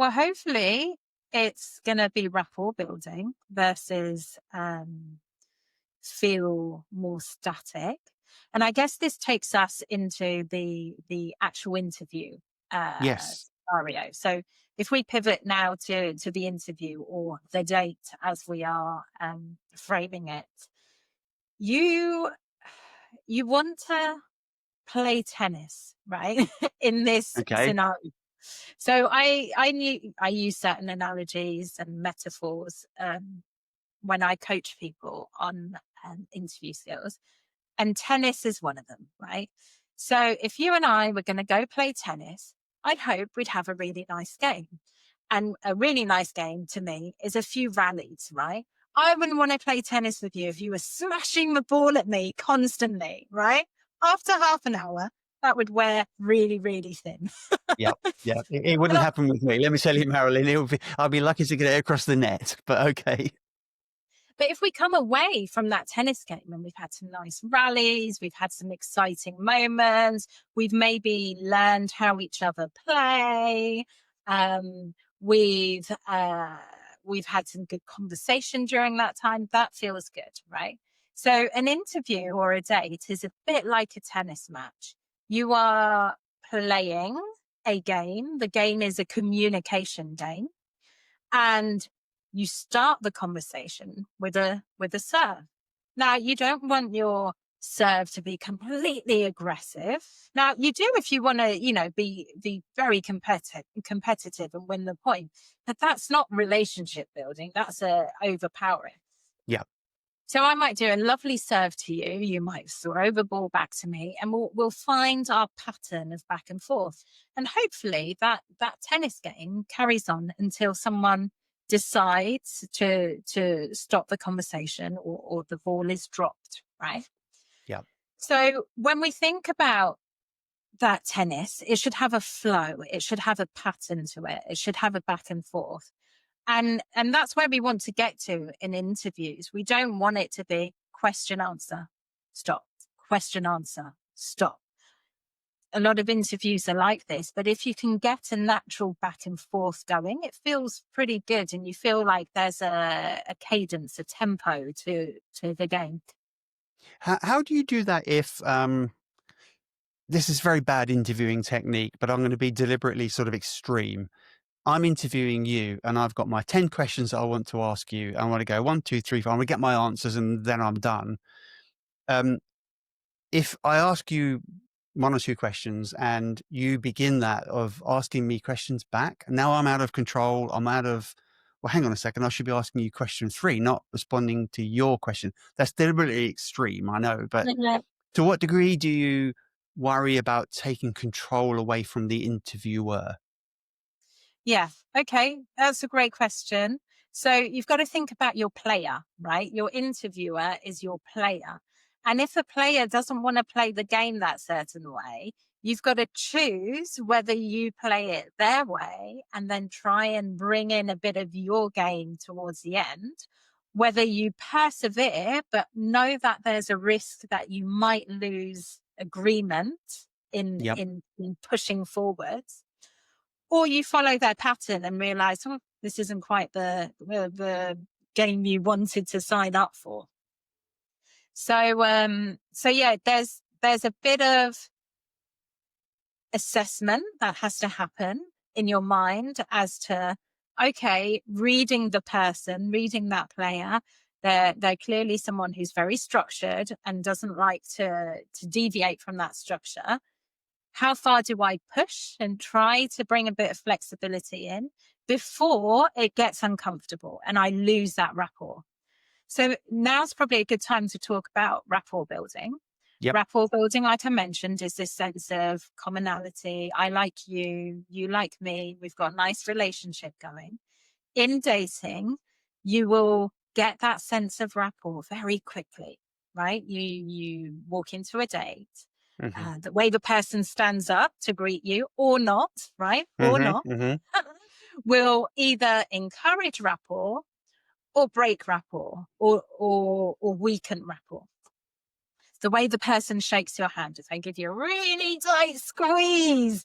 Well, hopefully it's going to be rapport building versus feel more static. And I guess this takes us into the actual interview Yes. scenario. So if we pivot now to the interview or the date as we are framing it, you you want to play tennis, right? In this Okay. scenario. So I use certain analogies and metaphors when I coach people on interview skills, and tennis is one of them, right? So if you and I were going to go play tennis, I'd hope we'd have a really nice game. And a really nice game to me is a few rallies, right? I wouldn't want to play tennis with you if you were smashing the ball at me constantly, right? After half an hour, that would wear really, really thin. Yeah. Yeah. It And wouldn't happen with me. Let me tell you, Marilyn, I'd be lucky to get it across the net, but okay. But if we come away from that tennis game and we've had some nice rallies, we've had some exciting moments, we've maybe learned how each other play, um, we've uh, we've had some good conversation during that time. That feels good, right? So an interview or a date is a bit like a tennis match. You are playing a game. The game is a communication game, and you start the conversation with a serve. Now, you don't want your serve to be completely aggressive. Now, you do if you want to, be very competitive and win the point. But that's not relationship building. That's overpowering. Yeah. So I might do a lovely serve to you. You might throw the ball back to me, and we'll find our pattern of back and forth. And hopefully that tennis game carries on until someone decides to stop the conversation, or the ball is dropped, right? Yeah. So when we think about that tennis, it should have a flow. It should have a pattern to it. It should have a back and forth. And that's where we want to get to in interviews. We don't want it to be question, answer, stop, question, answer, stop. A lot of interviews are like this, but if you can get a natural back and forth going, it feels pretty good. And you feel like there's a cadence, a tempo to the game. How do you do that if, this is very bad interviewing technique, but I'm going to be deliberately sort of extreme. I'm interviewing you and I've got my 10 questions that I want to ask you. I want to go 1, 2, 3, 4. I'm going to get my answers and then I'm done. Um, if I ask you 1 or 2 questions and you begin that of asking me questions back, now I'm out of control. Well, hang on a second. I should be asking you question 3, not responding to your question. That's deliberately extreme, I know, but Yeah. to what degree do you worry about taking control away from the interviewer? Yeah. Okay. That's a great question. So you've got to think about your player, right? Your interviewer is your player. And if a player doesn't want to play the game that certain way, you've got to choose whether you play it their way and then try and bring in a bit of your game towards the end, whether you persevere, but know that there's a risk that you might lose agreement in, Yep. in, in pushing forwards, or you follow their pattern and realize, oh, this isn't quite the game you wanted to sign up for. So yeah, there's a bit of assessment that has to happen in your mind as to, okay, reading the person, reading that player. They're clearly someone who's very structured and doesn't like to deviate from that structure. How far do I push and try to bring a bit of flexibility in before it gets uncomfortable and I lose that rapport? So now's probably a good time to talk about rapport building. Yep. Rapport building, like I mentioned, is this sense of commonality. I like you, you like me. We've got a nice relationship going. In dating, you will get that sense of rapport very quickly, right? You walk into a date, Hmm. the way the person stands up to greet you or not, right? Or Hmm. not, Hmm. will either encourage rapport or break rapport, or weaken rapport. The way the person shakes your hand, if they give you a really tight squeeze,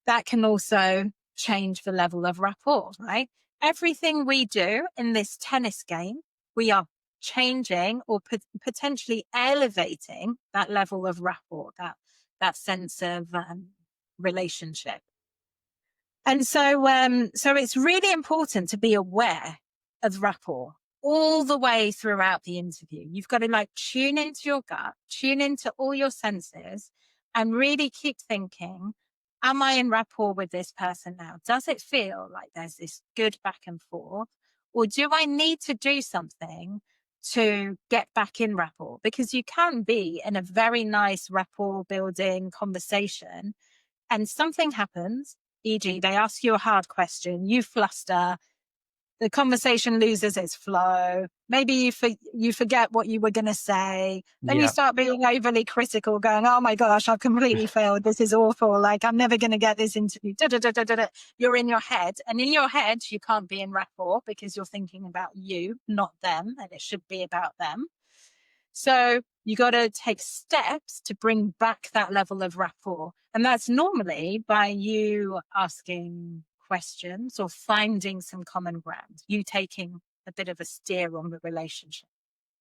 that can also change the level of rapport, right? Everything we do in this tennis game, we are changing or potentially elevating that level of rapport, that sense of relationship. And so it's really important to be aware of rapport all the way throughout the interview. You've got to like tune into your gut, tune into all your senses, and really keep thinking, am I in rapport with this person now? Does it feel like there's this good back and forth? Or do I need to do something to get back in rapport? Because you can be in a very nice rapport building conversation and something happens, e.g., they ask you a hard question, you fluster, the conversation loses its flow. Maybe you forget what you were going to say. Then you Yeah. start being overly critical, going, "Oh my gosh, I've completely failed. This is awful. Like I'm never going to get this interview." Da, da, da, da, da, da. You're in your head, and in your head, you can't be in rapport because you're thinking about you, not them, and it should be about them. So you got to take steps to bring back that level of rapport. And that's normally by you asking questions or finding some common ground, you taking a bit of a steer on the relationship.